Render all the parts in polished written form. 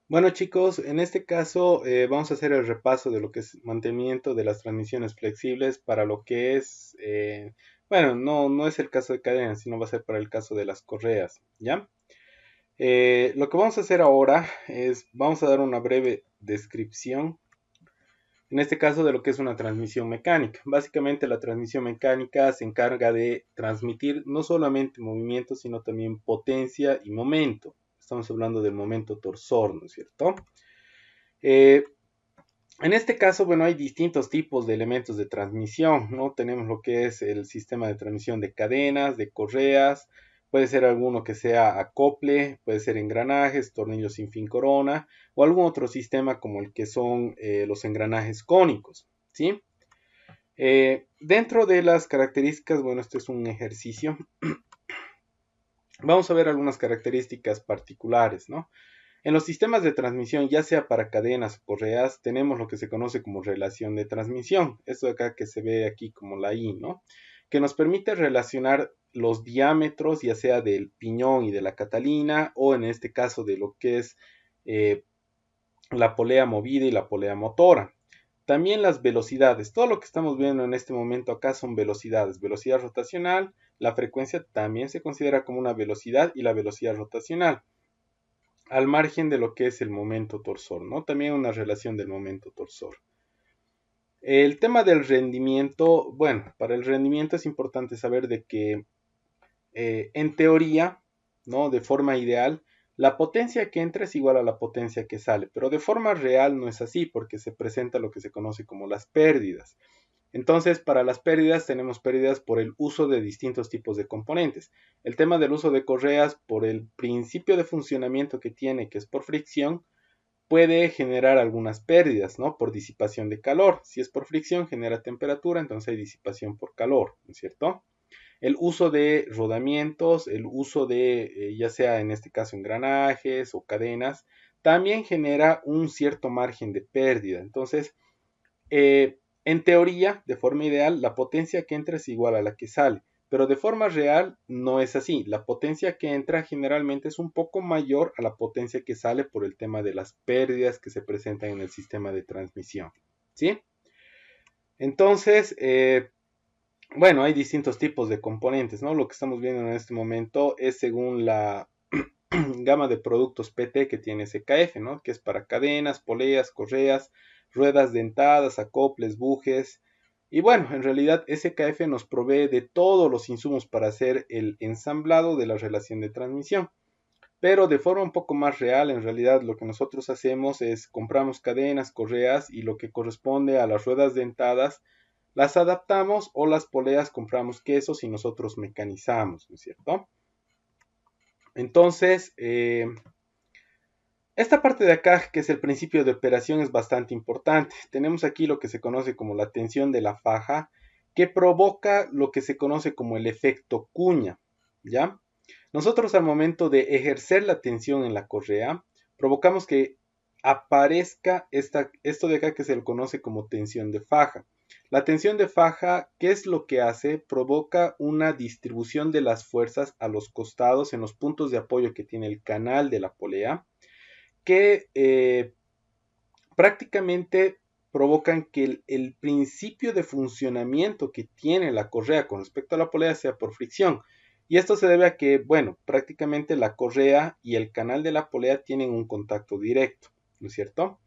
Bueno chicos, en este caso vamos a hacer el repaso de lo que es mantenimiento de las transmisiones flexibles para lo que es, bueno, no es el caso de cadenas, sino va a ser para el caso de las correas, ¿ya? Lo que vamos a hacer ahora es, vamos a dar una breve descripción, en este caso de lo que es una transmisión mecánica. Básicamente la transmisión mecánica se encarga de transmitir no solamente movimiento, sino también potencia y momento. Estamos hablando del momento torsor, ¿no es cierto? Eh, En este caso, bueno, hay distintos tipos de elementos de transmisión, ¿no? Tenemos lo que es el sistema de transmisión de cadenas, de correas, puede ser alguno que sea acople, puede ser engranajes, tornillos sin fin corona, o algún otro sistema como el que son los engranajes cónicos, ¿sí? Dentro de las características, bueno, este es un ejercicio, vamos a ver algunas características particulares, ¿no? En los sistemas de transmisión, ya sea para cadenas o correas, tenemos lo que se conoce como relación de transmisión. Esto de acá que se ve aquí como la I, ¿no? Que nos permite relacionar los diámetros, ya sea del piñón y de la catalina, o en este caso de lo que es eh, la polea movida y la polea motora. También las velocidades. Todo lo que estamos viendo en este momento acá son velocidades. Velocidad rotacional, la frecuencia también se considera como una velocidad y la velocidad rotacional al margen de lo que es el momento torsor, ¿no? También una relación del momento torsor. El tema del rendimiento, bueno, para el rendimiento es importante saber de que en teoría, ¿no? De forma ideal, la potencia que entra es igual a la potencia que sale, pero de forma real no es así porque se presenta lo que se conoce como las pérdidas. Entonces, para las pérdidas tenemos pérdidas por el uso de distintos tipos de componentes. El tema del uso de correas, por el principio de funcionamiento que tiene, que es por fricción, puede generar algunas pérdidas, ¿no? Por disipación de calor. Si es por fricción, genera temperatura, entonces hay disipación por calor, ¿no es cierto? El uso de rodamientos, el uso de, ya sea en este caso engranajes o cadenas, también genera un cierto margen de pérdida. Entonces, en teoría, de forma ideal, la potencia que entra es igual a la que sale, pero de forma real no es así. La potencia que entra generalmente es un poco mayor a la potencia que sale por el tema de las pérdidas que se presentan en el sistema de transmisión. ¿Sí? Entonces, bueno, hay distintos tipos de componentes, ¿no? Lo que estamos viendo en este momento es según la gama de productos PT que tiene SKF, ¿no? Que es para cadenas, poleas, correas, ruedas dentadas, acoples, bujes. Y bueno, en realidad SKF nos provee de todos los insumos para hacer el ensamblado de la relación de transmisión. Pero de forma un poco más real, en realidad lo que nosotros hacemos es compramos cadenas, correas y lo que corresponde a las ruedas dentadas las adaptamos o las poleas compramos quesos y nosotros mecanizamos, ¿no es cierto? Entonces, esta parte de acá, que es el principio de operación, es bastante importante. Tenemos aquí lo que se conoce como la tensión de la faja, que provoca lo que se conoce como el efecto cuña, ¿ya? Nosotros al momento de ejercer la tensión en la correa, provocamos que aparezca esto de acá que se le conoce como tensión de faja. La tensión de faja, ¿qué es lo que hace? Provoca una distribución de las fuerzas a los costados en los puntos de apoyo que tiene el canal de la polea que prácticamente provocan que el principio de funcionamiento que tiene la correa con respecto a la polea sea por fricción. Y esto se debe a que, bueno, prácticamente la correa y el canal de la polea tienen un contacto directo, ¿no es cierto?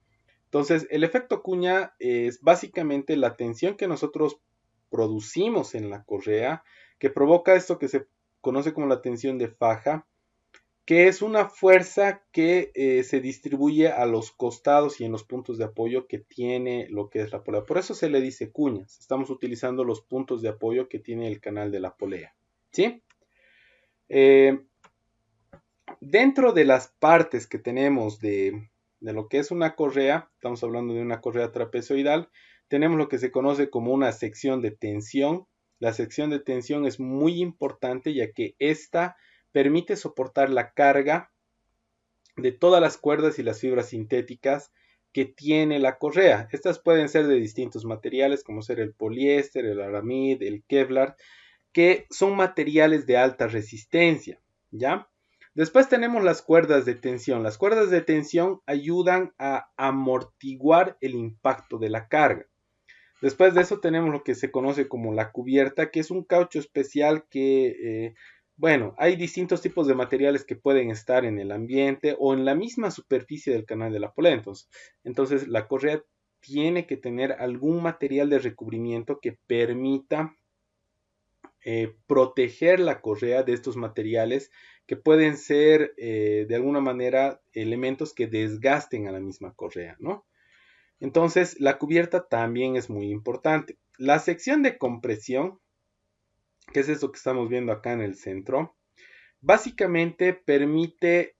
Entonces, el efecto cuña es básicamente la tensión que nosotros producimos en la correa que provoca esto que se conoce como la tensión de faja, que es una fuerza que se distribuye a los costados y en los puntos de apoyo que tiene lo que es la polea. Por eso se le dice cuñas. Estamos utilizando los puntos de apoyo que tiene el canal de la polea. ¿Sí? Eh, Dentro de las partes que tenemos de lo que es una correa, estamos hablando de una correa trapezoidal, tenemos lo que se conoce como una sección de tensión. La sección de tensión es muy importante ya que esta permite soportar la carga de todas las cuerdas y las fibras sintéticas que tiene la correa. Estas pueden ser de distintos materiales como ser el poliéster, el aramid, el Kevlar, que son materiales de alta resistencia, ¿ya? Después tenemos las cuerdas de tensión. Las cuerdas de tensión ayudan a amortiguar el impacto de la carga. Después de eso tenemos lo que se conoce como la cubierta, que es un caucho especial que, bueno, hay distintos tipos de materiales que pueden estar en el ambiente o en la misma superficie del canal de la polea. Entonces la correa tiene que tener algún material de recubrimiento que permita proteger la correa de estos materiales que pueden ser de alguna manera elementos que desgasten a la misma correa, ¿no? Entonces, la cubierta también es muy importante. La sección de compresión, que es eso que estamos viendo acá en el centro, básicamente permite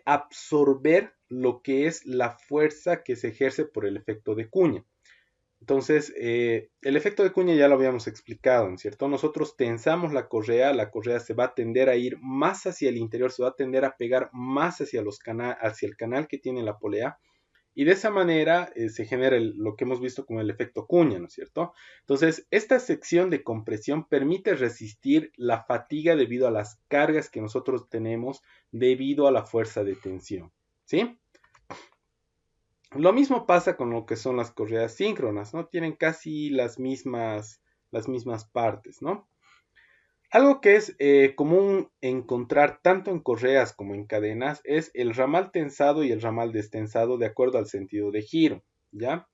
absorber lo que es la fuerza que se ejerce por el efecto de cuña. Entonces, el efecto de cuña ya lo habíamos explicado, ¿no es cierto? Nosotros tensamos la correa se va a tender a ir más hacia el interior, se va a tender a pegar más hacia el canal que tiene la polea, y de esa manera se genera lo que hemos visto como el efecto cuña, ¿no es cierto? Entonces, esta sección de compresión permite resistir la fatiga debido a las cargas que nosotros tenemos debido a la fuerza de tensión, ¿sí? Lo mismo pasa con lo que son las correas síncronas, ¿no? Tienen casi las mismas partes, ¿no? Algo que es común encontrar tanto en correas como en cadenas es el ramal tensado y el ramal destensado de acuerdo al sentido de giro, ¿ya?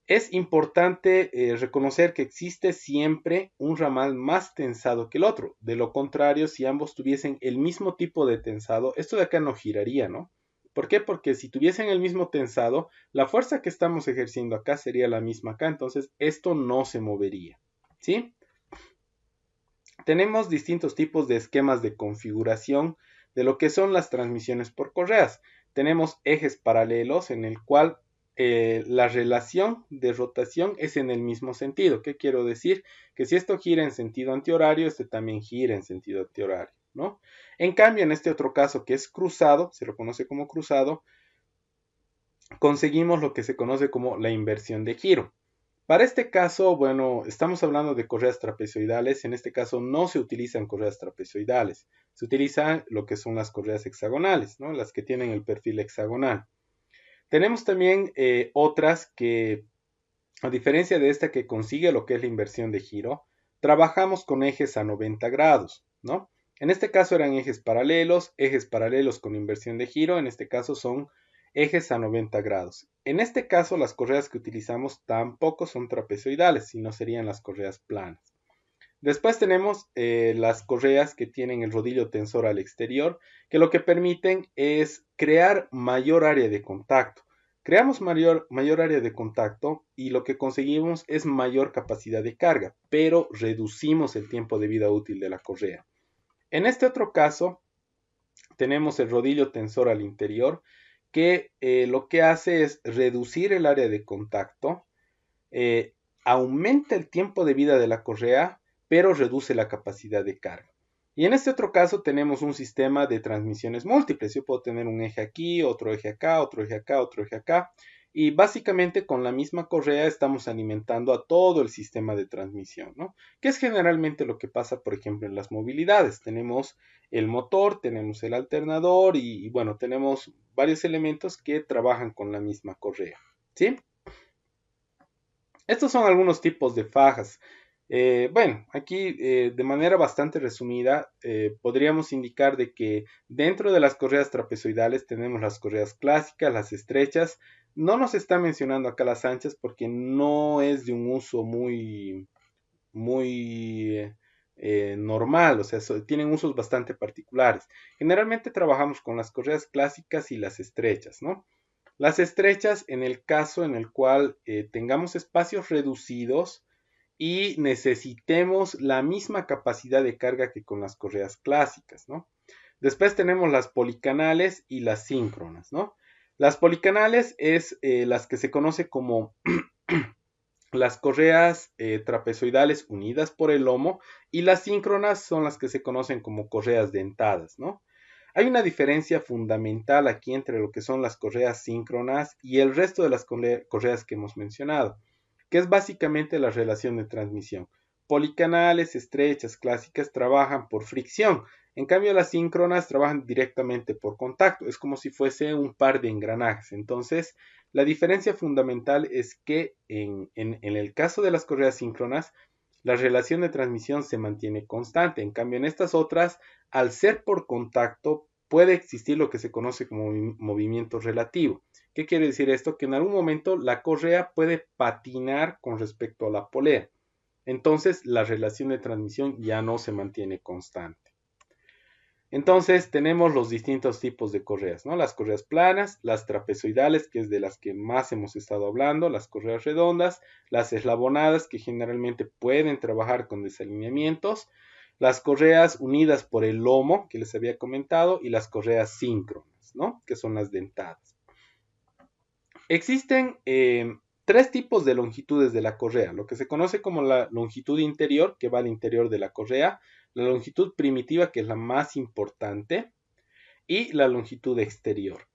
Es importante reconocer que existe siempre un ramal más tensado que el otro. De lo contrario, si ambos tuviesen el mismo tipo de tensado, esto de acá no giraría, ¿no? ¿Por qué? Porque si tuviesen el mismo tensado, la fuerza que estamos ejerciendo acá sería la misma acá, entonces esto no se movería, ¿sí? Tenemos distintos tipos de esquemas de configuración de lo que son las transmisiones por correas. Tenemos ejes paralelos en el cual la relación de rotación es en el mismo sentido. ¿Qué quiero decir? Que si esto gira en sentido antihorario, este también gira en sentido antihorario, ¿no? En cambio, en este otro caso que es cruzado, se lo conoce como cruzado, conseguimos lo que se conoce como la inversión de giro. Para este caso, bueno, estamos hablando de correas trapezoidales. En este caso no se utilizan correas trapezoidales. Se utilizan lo que son las correas hexagonales, ¿no? Las que tienen el perfil hexagonal. Tenemos también otras que, a diferencia de esta que consigue lo que es la inversión de giro, trabajamos con ejes a 90 grados, ¿no? En este caso eran ejes paralelos con inversión de giro. En este caso son ejes a 90 grados. En este caso, las correas que utilizamos tampoco son trapezoidales, sino serían las correas planas. Después tenemos las correas que tienen el rodillo tensor al exterior, que lo que permiten es crear mayor área de contacto. Creamos mayor área de contacto y lo que conseguimos es mayor capacidad de carga, pero reducimos el tiempo de vida útil de la correa. En este otro caso, tenemos el rodillo tensor al interior, que lo que hace es reducir el área de contacto, aumenta el tiempo de vida de la correa, pero reduce la capacidad de carga. Y en este otro caso tenemos un sistema de transmisiones múltiples. Yo puedo tener un eje aquí, otro eje acá, otro eje acá, otro eje acá. Y básicamente con la misma correa estamos alimentando a todo el sistema de transmisión, ¿no? Que es generalmente lo que pasa, por ejemplo, en las movilidades. Tenemos el motor, tenemos el alternador y bueno, tenemos varios elementos que trabajan con la misma correa, ¿sí? Estos son algunos tipos de fajas. Bueno, aquí de manera bastante resumida podríamos indicar de que dentro de las correas trapezoidales tenemos las correas clásicas, las estrechas. No nos está mencionando acá las anchas porque no es de un uso muy normal, o sea, tienen usos bastante particulares. Generalmente trabajamos con las correas clásicas y las estrechas, ¿no? Las estrechas en el caso en el cual tengamos espacios reducidos y necesitemos la misma capacidad de carga que con las correas clásicas, ¿no? Después tenemos las policanales y las síncronas, ¿no? Las policanales es las que se conoce como las correas trapezoidales unidas por el lomo, y las síncronas son las que se conocen como correas dentadas, ¿no? Hay una diferencia fundamental aquí entre lo que son las correas síncronas y el resto de las correas que hemos mencionado, que es básicamente la relación de transmisión. Policanales, estrechas, clásicas trabajan por fricción. En cambio, las síncronas trabajan directamente por contacto, es como si fuese un par de engranajes. Entonces, la diferencia fundamental es que en el caso de las correas síncronas, la relación de transmisión se mantiene constante. En cambio, en estas otras, al ser por contacto, puede existir lo que se conoce como movimiento relativo. ¿Qué quiere decir esto? Que en algún momento la correa puede patinar con respecto a la polea. Entonces, la relación de transmisión ya no se mantiene constante. Entonces tenemos los distintos tipos de correas, ¿no? Las correas planas, las trapezoidales, que es de las que más hemos estado hablando, las correas redondas, las eslabonadas, que generalmente pueden trabajar con desalineamientos, las correas unidas por el lomo, que les había comentado, y las correas síncronas, ¿no? Que son las dentadas. Existen tres tipos de longitudes de la correa, lo que se conoce como la longitud interior, que va al interior de la correa, la longitud primitiva, que es la más importante, y la longitud exterior.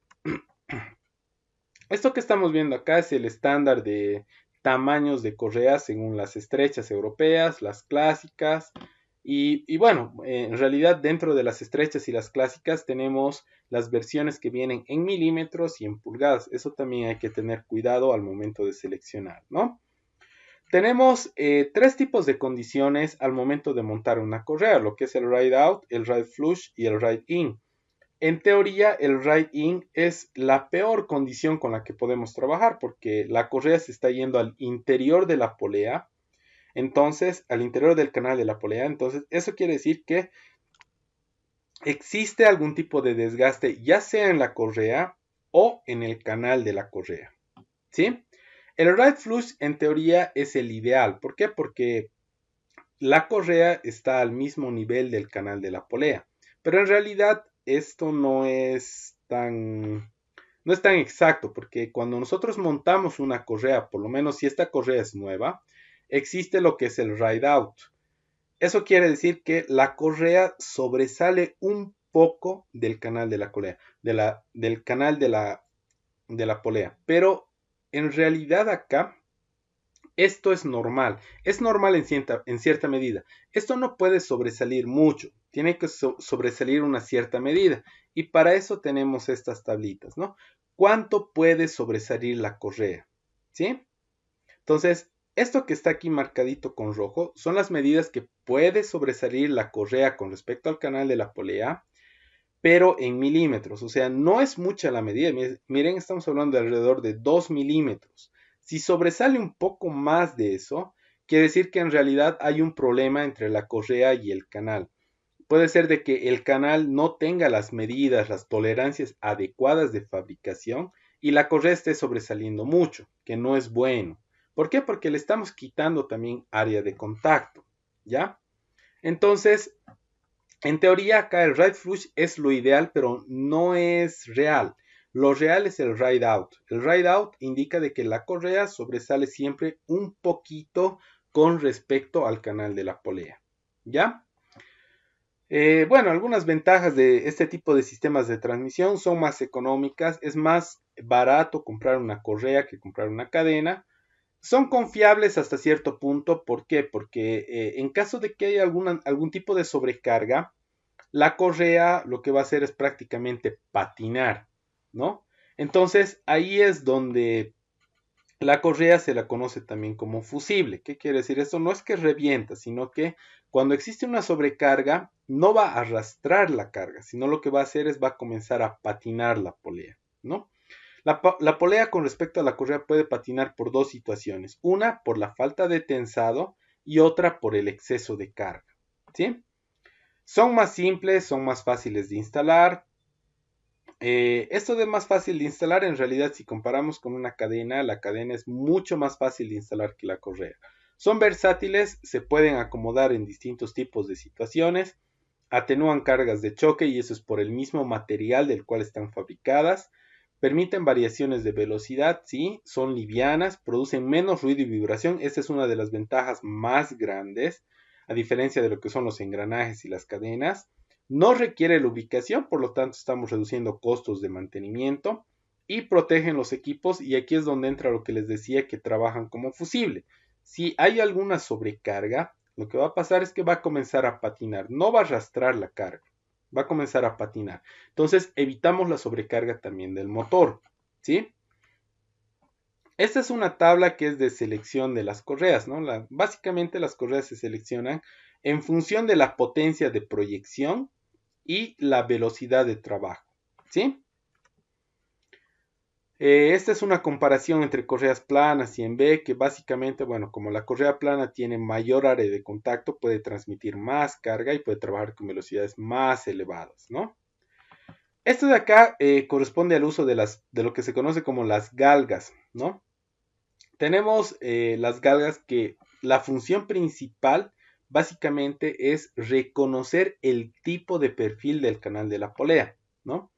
Esto que estamos viendo acá es el estándar de tamaños de correas según las estrechas europeas, las clásicas, y bueno, en realidad dentro de las estrechas y las clásicas tenemos las versiones que vienen en milímetros y en pulgadas. Eso también hay que tener cuidado al momento de seleccionar, ¿no? Tenemos tres tipos de condiciones al momento de montar una correa, lo que es el ride out, el ride flush y el ride in. En teoría, el ride in es la peor condición con la que podemos trabajar porque la correa se está yendo al interior de la polea, entonces al interior del canal de la polea. Entonces, eso quiere decir que existe algún tipo de desgaste, ya sea en la correa o en el canal de la correa, ¿sí? El ride flush en teoría es el ideal. ¿Por qué? Porque la correa está al mismo nivel del canal de la polea. Pero en realidad esto no es tan exacto, porque cuando nosotros montamos una correa, por lo menos si esta correa es nueva, existe lo que es el ride out. Eso quiere decir que la correa sobresale un poco del canal de la polea, del canal de la polea. Pero en realidad acá esto es normal en cierta medida. Esto no puede sobresalir mucho, tiene que sobresalir una cierta medida. Y para eso tenemos estas tablitas, ¿no? ¿Cuánto puede sobresalir la correa? ¿Sí? Entonces, esto que está aquí marcadito con rojo son las medidas que puede sobresalir la correa con respecto al canal de la polea, pero en milímetros. O sea, no es mucha la medida. Miren, estamos hablando de alrededor de 2 milímetros. Si sobresale un poco más de eso, quiere decir que en realidad hay un problema entre la correa y el canal. Puede ser de que el canal no tenga las medidas, las tolerancias adecuadas de fabricación y la correa esté sobresaliendo mucho, que no es bueno. ¿Por qué? Porque le estamos quitando también área de contacto, ¿ya? Entonces, en teoría acá el ride flush es lo ideal, pero no es real. Lo real es el ride out. El ride out indica de que la correa sobresale siempre un poquito con respecto al canal de la polea, ¿ya? Bueno, algunas ventajas de este tipo de sistemas de transmisión son más económicas, es más barato comprar una correa que comprar una cadena. Son confiables hasta cierto punto, ¿por qué? Porque en caso de que haya algún tipo de sobrecarga, la correa lo que va a hacer es prácticamente patinar, ¿no? Entonces ahí es donde la correa se la conoce también como fusible. ¿Qué quiere decir? Esto no es que revienta, sino que cuando existe una sobrecarga, no va a arrastrar la carga, sino lo que va a hacer es va a comenzar a patinar la polea, ¿no? La polea con respecto a la correa puede patinar por dos situaciones. Una, por la falta de tensado y otra por el exceso de carga, ¿sí? Son más simples, son más fáciles de instalar. Esto de más fácil de instalar, en realidad, si comparamos con una cadena, la cadena es mucho más fácil de instalar que la correa. Son versátiles, se pueden acomodar en distintos tipos de situaciones, atenúan cargas de choque y eso es por el mismo material del cual están fabricadas. Permiten variaciones de velocidad, sí, son livianas, producen menos ruido y vibración. Esta es una de las ventajas más grandes, a diferencia de lo que son los engranajes y las cadenas. No requiere lubricación, por lo tanto estamos reduciendo costos de mantenimiento y protegen los equipos y aquí es donde entra lo que les decía que trabajan como fusible. Si hay alguna sobrecarga, lo que va a pasar es que va a comenzar a patinar, no va a arrastrar la carga, va a comenzar a patinar. Entonces evitamos la sobrecarga también del motor, ¿sí? Esta es una tabla que es de selección de las correas, ¿no? Básicamente las correas se seleccionan en función de la potencia de proyección y la velocidad de trabajo, ¿sí? Esta es una comparación entre correas planas y en B, que básicamente, bueno, como la correa plana tiene mayor área de contacto, puede transmitir más carga y puede trabajar con velocidades más elevadas, ¿no? Esto de acá corresponde al uso de lo que se conoce como las galgas, ¿no? Tenemos las galgas que la función principal básicamente es reconocer el tipo de perfil del canal de la polea, ¿no?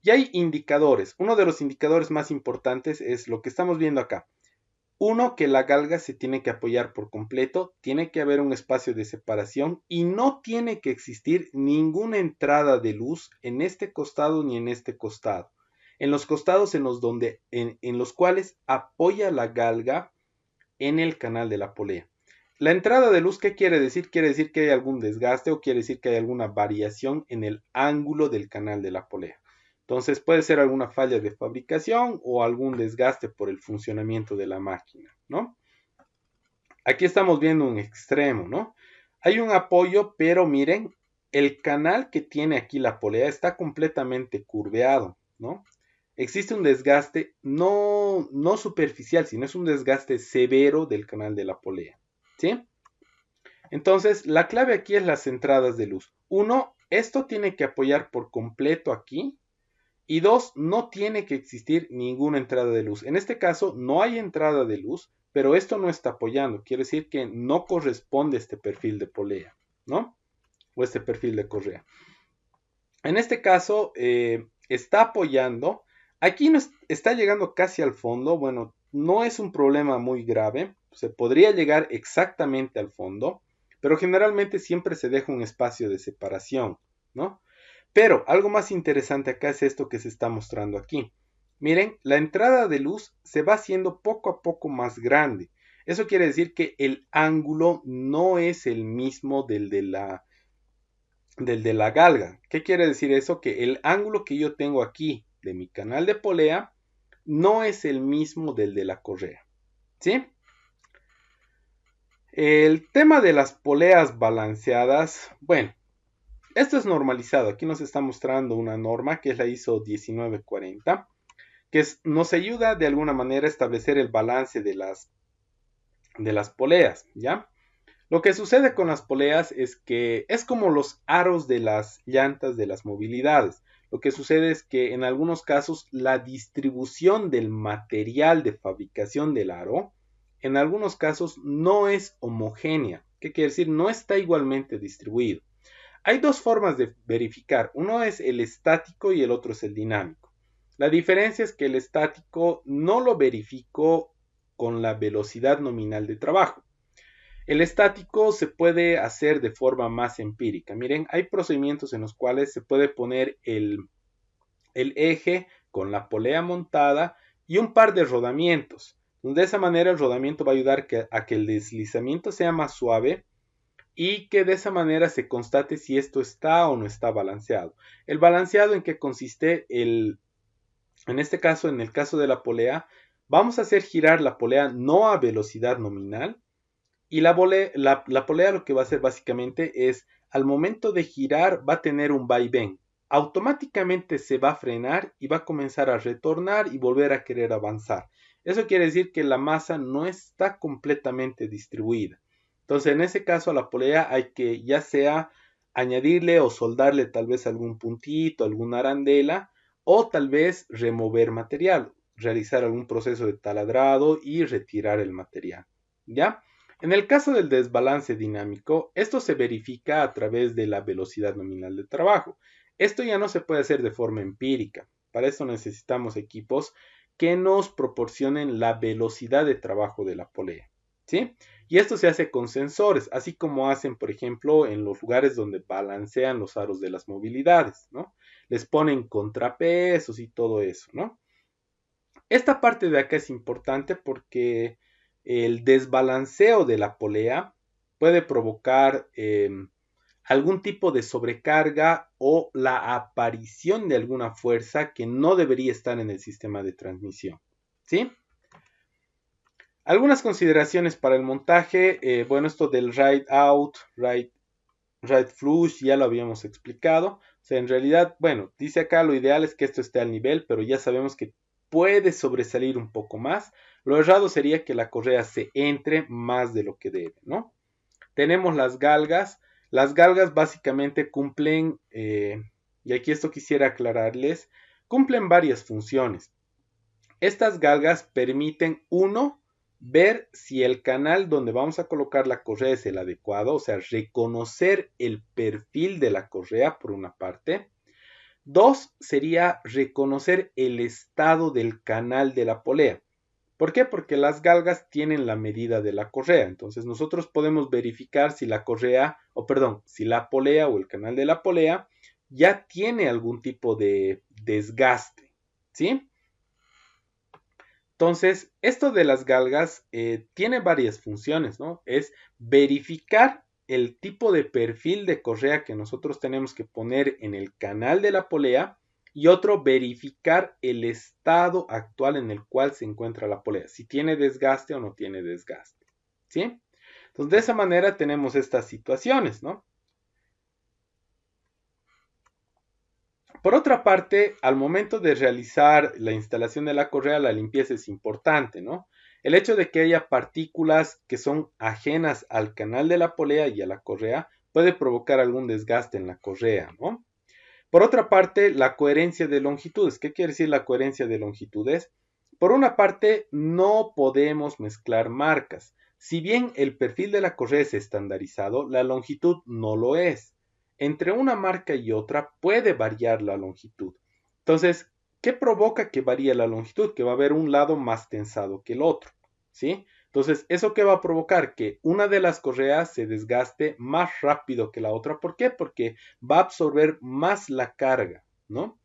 Y hay indicadores. Uno de los indicadores más importantes es lo que estamos viendo acá. Uno, que la galga se tiene que apoyar por completo, tiene que haber un espacio de separación y no tiene que existir ninguna entrada de luz en este costado ni en este costado. En los costados en los cuales apoya la galga en el canal de la polea. La entrada de luz, ¿qué quiere decir? Quiere decir que hay algún desgaste o quiere decir que hay alguna variación en el ángulo del canal de la polea. Entonces puede ser alguna falla de fabricación o algún desgaste por el funcionamiento de la máquina, ¿no? Aquí estamos viendo un extremo, ¿no? Hay un apoyo, pero miren, el canal que tiene aquí la polea está completamente curveado, ¿no? Existe un desgaste no superficial, sino es un desgaste severo del canal de la polea, ¿sí? Entonces, la clave aquí es las entradas de luz. Uno, esto tiene que apoyar por completo aquí. Y dos, no tiene que existir ninguna entrada de luz. En este caso, no hay entrada de luz, pero esto no está apoyando. Quiere decir que no corresponde a este perfil de polea, ¿no? O este perfil de correa. En este caso, está apoyando. Aquí no está llegando casi al fondo. Bueno, no es un problema muy grave. Se podría llegar exactamente al fondo, pero generalmente siempre se deja un espacio de separación, ¿no? Pero algo más interesante acá es esto que se está mostrando aquí. Miren, la entrada de luz se va haciendo poco a poco más grande. Eso quiere decir que el ángulo no es el mismo del de la galga. ¿Qué quiere decir eso? Que el ángulo que yo tengo aquí de mi canal de polea no es el mismo del de la correa. ¿Sí? El tema de las poleas balanceadas, bueno, esto es normalizado. Aquí nos está mostrando una norma que es la ISO 1940, que nos ayuda de alguna manera a establecer el balance de las poleas, ¿ya? Lo que sucede con las poleas es que es como los aros de las llantas de las movilidades. Lo que sucede es que en algunos casos la distribución del material de fabricación del aro, en algunos casos no es homogénea. ¿Qué quiere decir? No está igualmente distribuido. Hay dos formas de verificar. Uno es el estático y el otro es el dinámico. La diferencia es que el estático no lo verifico con la velocidad nominal de trabajo. El estático se puede hacer de forma más empírica. Miren, hay procedimientos en los cuales se puede poner el eje con la polea montada y un par de rodamientos. De esa manera el rodamiento va a ayudar a que el deslizamiento sea más suave y que de esa manera se constate si esto está o no está balanceado. ¿El balanceado en qué consiste? En este caso, en el caso de la polea, vamos a hacer girar la polea no a velocidad nominal y la polea lo que va a hacer básicamente es al momento de girar va a tener un vaivén. Automáticamente se va a frenar y va a comenzar a retornar y volver a querer avanzar. Eso quiere decir que la masa no está completamente distribuida. Entonces, en ese caso, a la polea hay que ya sea añadirle o soldarle tal vez algún puntito, alguna arandela, o tal vez remover material, realizar algún proceso de taladrado y retirar el material. ¿Ya? En el caso del desbalance dinámico, esto se verifica a través de la velocidad nominal de trabajo. Esto ya no se puede hacer de forma empírica. Para esto necesitamos equipos que nos proporcionen la velocidad de trabajo de la polea. ¿Sí? Y esto se hace con sensores, así como hacen, por ejemplo, en los lugares donde balancean los aros de las movilidades, ¿no? Les ponen contrapesos y todo eso, ¿no? Esta parte de acá es importante porque el desbalanceo de la polea puede provocar algún tipo de sobrecarga o la aparición de alguna fuerza que no debería estar en el sistema de transmisión. ¿Sí? Algunas consideraciones para el montaje. Bueno, esto del ride out, ride flush, ya lo habíamos explicado. O sea, en realidad, bueno, dice acá lo ideal es que esto esté al nivel, pero ya sabemos que puede sobresalir un poco más. Lo errado sería que la correa se entre más de lo que debe, ¿no? Tenemos las galgas. Las galgas básicamente cumplen, y aquí esto quisiera aclararles, cumplen varias funciones. Estas galgas permiten, uno, ver si el canal donde vamos a colocar la correa es el adecuado, o sea, reconocer el perfil de la correa por una parte. Dos, sería reconocer el estado del canal de la polea. ¿Por qué? Porque las galgas tienen la medida de la correa. Entonces nosotros podemos verificar si la correa, o perdón, si la polea o el canal de la polea ya tiene algún tipo de desgaste. ¿Sí? Entonces, esto de las galgas tiene varias funciones, ¿no? Es verificar el tipo de perfil de correa que nosotros tenemos que poner en el canal de la polea y otro, verificar el estado actual en el cual se encuentra la polea, si tiene desgaste o no tiene desgaste, ¿sí? Entonces, de esa manera tenemos estas situaciones, ¿no? Por otra parte, al momento de realizar la instalación de la correa, la limpieza es importante, ¿no? El hecho de que haya partículas que son ajenas al canal de la polea y a la correa puede provocar algún desgaste en la correa, ¿no? Por otra parte, la coherencia de longitudes. ¿Qué quiere decir la coherencia de longitudes? Por una parte, no podemos mezclar marcas. Si bien el perfil de la correa es estandarizado, la longitud no lo es. Entre una marca y otra puede variar la longitud. Entonces, ¿qué provoca que varíe la longitud? Que va a haber un lado más tensado que el otro, ¿sí? Entonces, ¿eso qué va a provocar? Que una de las correas se desgaste más rápido que la otra. ¿Por qué? Porque va a absorber más la carga, ¿no?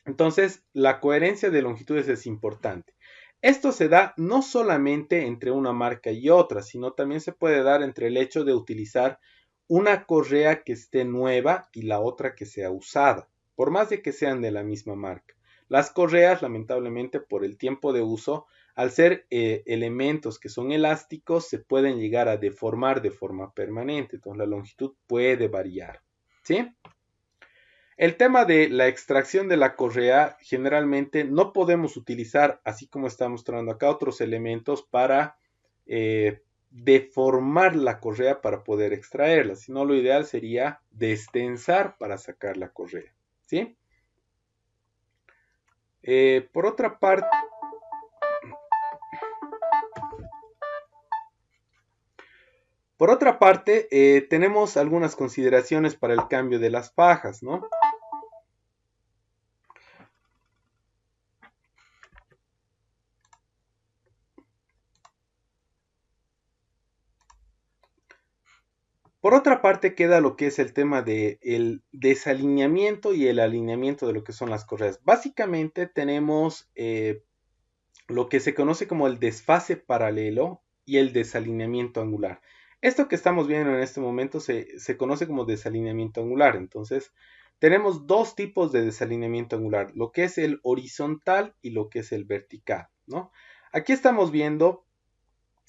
Entonces, la coherencia de longitudes es importante. Esto se da no solamente entre una marca y otra, sino también se puede dar entre el hecho de utilizar una correa que esté nueva y la otra que sea usada, por más de que sean de la misma marca. Las correas, lamentablemente, por el tiempo de uso, al ser elementos que son elásticos, se pueden llegar a deformar de forma permanente. Entonces, la longitud puede variar, ¿sí? El tema de la extracción de la correa, generalmente no podemos utilizar, así como está mostrando acá, otros elementos para deformar la correa para poder extraerla, sino lo ideal sería destensar para sacar la correa, ¿sí? Por otra parte, tenemos algunas consideraciones para el cambio de las fajas, ¿no? Por otra parte queda lo que es el tema del desalineamiento y el alineamiento de lo que son las correas. Básicamente tenemos lo que se conoce como el desfase paralelo y el desalineamiento angular. Esto que estamos viendo en este momento se conoce como desalineamiento angular. Entonces, tenemos dos tipos de desalineamiento angular, lo que es el horizontal y lo que es el vertical, ¿no? Aquí estamos viendo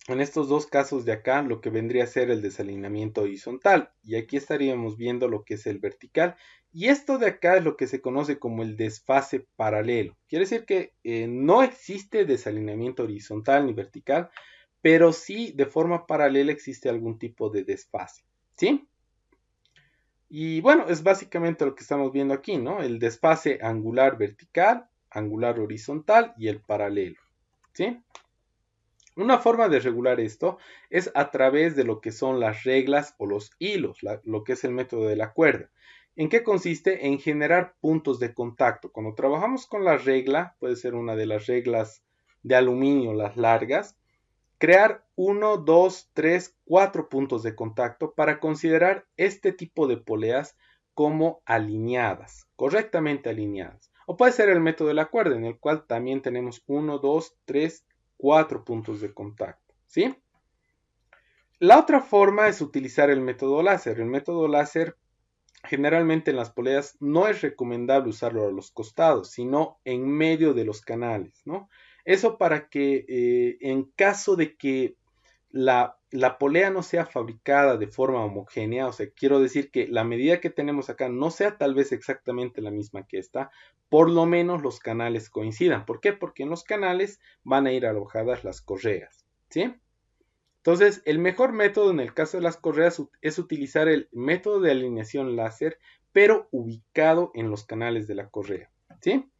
en estos dos casos de acá lo que vendría a ser el desalineamiento horizontal y aquí estaríamos viendo lo que es el vertical y esto de acá es lo que se conoce como el desfase paralelo. Quiere decir que no existe desalineamiento horizontal ni vertical, pero sí de forma paralela existe algún tipo de desfase, ¿sí? Y bueno, es básicamente lo que estamos viendo aquí, ¿no? El desfase angular vertical, angular horizontal y el paralelo, ¿sí? Una forma de regular esto es a través de lo que son las reglas o los hilos, lo que es el método de la cuerda. ¿En qué consiste? En generar puntos de contacto. Cuando trabajamos con la regla, puede ser una de las reglas de aluminio, las largas, crear 1, 2, 3, 4 puntos de contacto para considerar este tipo de poleas como alineadas, correctamente alineadas. O puede ser el método de la cuerda, en el cual también tenemos 1, 2, 3, 4 puntos de contacto, ¿sí? La otra forma es utilizar el método láser. El método láser generalmente en las poleas no es recomendable usarlo a los costados, sino en medio de los canales, ¿no? Eso para que en caso de que la polea no sea fabricada de forma homogénea, o sea, quiero decir que la medida que tenemos acá no sea tal vez exactamente la misma que esta, por lo menos los canales coincidan. ¿Por qué? Porque en los canales van a ir alojadas las correas, ¿sí? Entonces, el mejor método en el caso de las correas es utilizar el método de alineación láser, pero ubicado en los canales de la correa, ¿sí?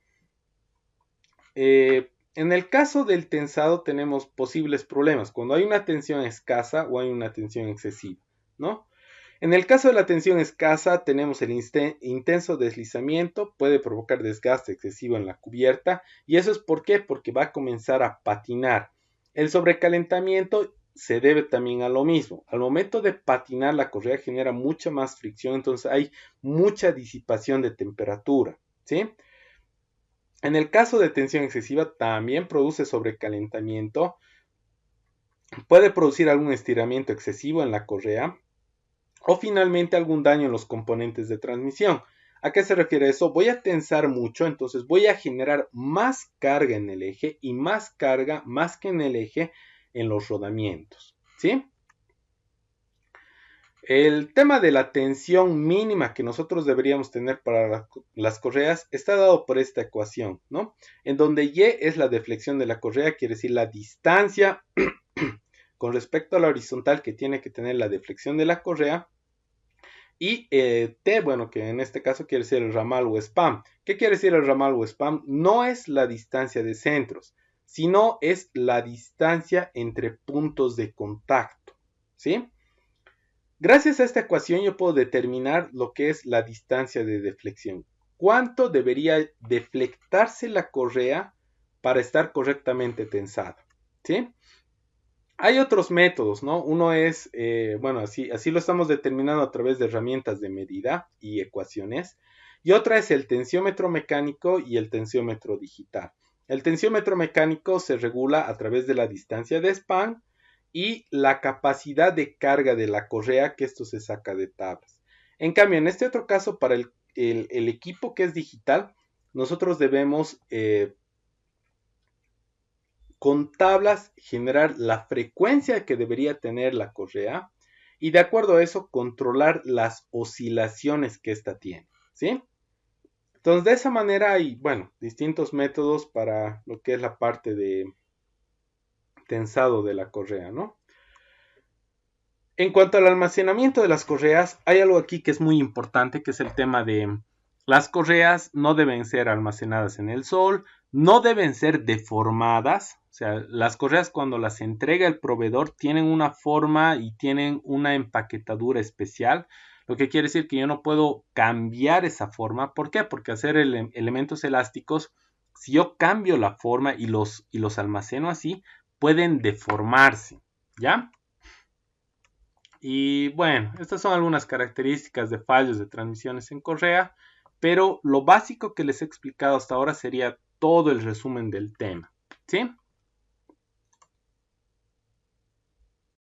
En el caso del tensado tenemos posibles problemas, cuando hay una tensión escasa o hay una tensión excesiva, ¿no? En el caso de la tensión escasa tenemos el intenso deslizamiento, puede provocar desgaste excesivo en la cubierta, y eso es ¿por qué? Porque va a comenzar a patinar. El sobrecalentamiento se debe también a lo mismo. Al momento de patinar la correa genera mucha más fricción, entonces hay mucha disipación de temperatura, ¿sí? En el caso de tensión excesiva también produce sobrecalentamiento, puede producir algún estiramiento excesivo en la correa o finalmente algún daño en los componentes de transmisión. ¿A qué se refiere eso? Voy a tensar mucho, entonces voy a generar más carga en el eje y más carga, más que en el eje, en los rodamientos, ¿sí? El tema de la tensión mínima que nosotros deberíamos tener para las correas está dado por esta ecuación, ¿no? En donde Y es la deflexión de la correa, quiere decir la distancia con respecto a la horizontal que tiene que tener la deflexión de la correa, y T, bueno, que en este caso quiere decir el ramal o spam. ¿Qué quiere decir el ramal o spam? No es la distancia de centros, sino es la distancia entre puntos de contacto, ¿sí? Gracias a esta ecuación yo puedo determinar lo que es la distancia de deflexión. ¿Cuánto debería deflectarse la correa para estar correctamente tensada? ¿Sí? Hay otros métodos, ¿no? Uno es, bueno, así lo estamos determinando a través de herramientas de medida y ecuaciones. Y otra es el tensiómetro mecánico y el tensiómetro digital. El tensiómetro mecánico se regula a través de la distancia de span y la capacidad de carga de la correa, que esto se saca de tablas. En cambio, en este otro caso, para el equipo que es digital, nosotros debemos con tablas generar la frecuencia que debería tener la correa y de acuerdo a eso controlar las oscilaciones que ésta tiene, ¿sí? Entonces de esa manera hay, bueno, distintos métodos para lo que es la parte de tensado de la correa, ¿no? En cuanto al almacenamiento de las correas, hay algo aquí que es muy importante, que es el tema de las correas no deben ser almacenadas en el sol, no deben ser deformadas, o sea, las correas cuando las entrega el proveedor tienen una forma y tienen una empaquetadura especial, lo que quiere decir que yo no puedo cambiar esa forma. ¿Por qué? Porque hacer elementos elásticos, si yo cambio la forma y los almaceno así, pueden deformarse, ¿ya? Y bueno, estas son algunas características de fallos de transmisiones en correa, pero lo básico que les he explicado hasta ahora sería todo el resumen del tema, ¿sí?